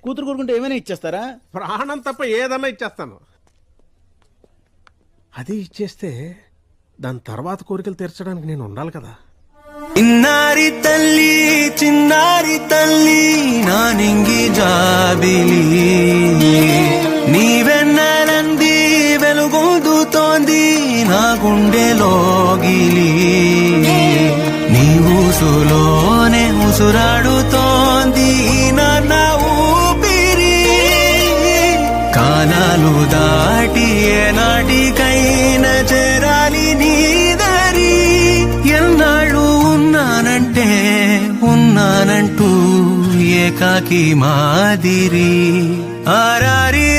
కూతురు కోరుకుంటే ఏమైనా ఇచ్చేస్తారా? ప్రాణం తప్ప ఏదన్నా ఇచ్చేస్తాను. అది ఇచ్చేస్తే దాని తర్వాత కోరికలు తీర్చడానికి నేను ఉండాలి కదా. ఇన్నారి తల్లి చిన్నారి తల్లి నా నింగి జాబిలి నీవెన్నరంది వెలుగొందుతోంది నా గుండెలోగిలి నీ ఊసులోనే ఉసురాడుతోంది నా ఊపిరి కాలాలు దాటి ఏనాటికైనా చేరాలి నీ దరి ఎన్నాళ్ళు ఉన్నానంటూ ఏకాకి మాదిరి ఆరారి